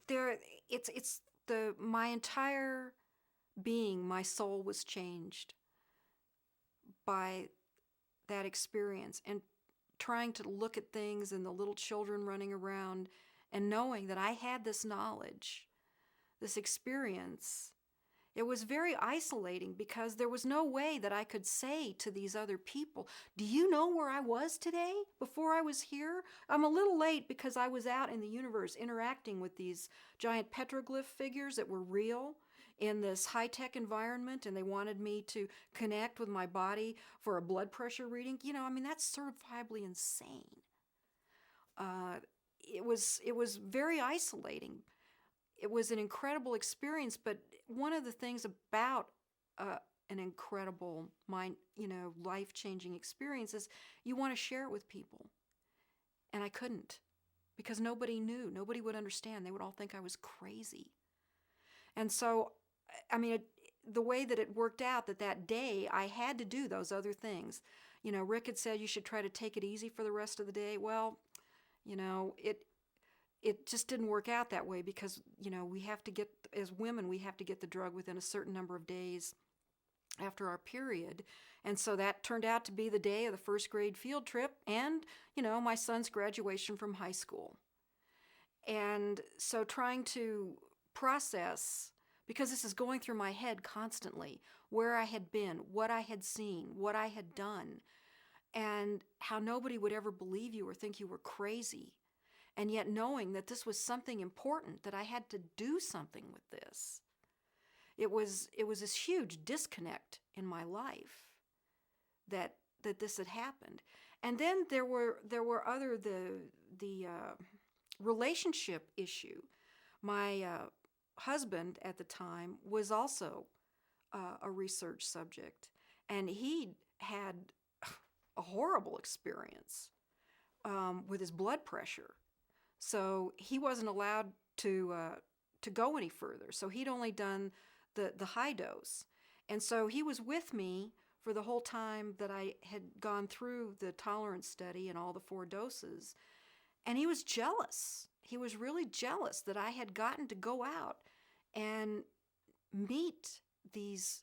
there, it's my entire being, my soul was changed by that experience, and trying to look at things and the little children running around and knowing that I had this knowledge, this experience. It was very isolating because there was no way that I could say to these other people, do you know where I was today before I was here? I'm a little late because I was out in the universe interacting with these giant petroglyph figures that were real in this high-tech environment, and they wanted me to connect with my body for a blood pressure reading. I mean, that's certifiably insane. It was very isolating. It was an incredible experience, but one of the things about an incredible life-changing experience is you want to share it with people. And I couldn't, because nobody knew. Nobody would understand. They would all think I was crazy. And so, I mean, the way that it worked out, that day I had to do those other things. Rick had said you should try to take it easy for the rest of the day. Well, it just didn't work out that way because, we have to get, as women, we have to get the drug within a certain number of days after our period. And so that turned out to be the day of the first grade field trip and, my son's graduation from high school. And so trying to process, because this is going through my head constantly, where I had been, what I had seen, what I had done, and how nobody would ever believe you or think you were crazy. And yet knowing that this was something important, that I had to do something with this. It was this huge disconnect in my life that this had happened. And then there were other the relationship issue. My husband at the time was also a research subject, and he had a horrible experience with his blood pressure. So he wasn't allowed to go any further. So he'd only done the high dose, and so he was with me for the whole time that I had gone through the tolerance study and all the 4 doses. And he was jealous. He was really jealous that I had gotten to go out and meet these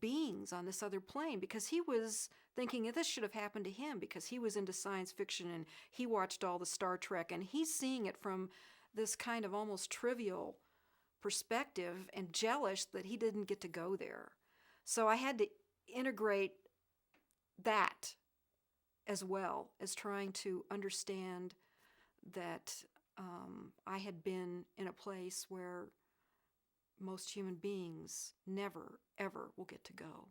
beings on this other plane, because he was thinking that this should have happened to him because he was into science fiction and he watched all the Star Trek, and he's seeing it from this kind of almost trivial perspective and jealous that he didn't get to go there. So I had to integrate that as well as trying to understand that I had been in a place where most human beings never, ever will get to go.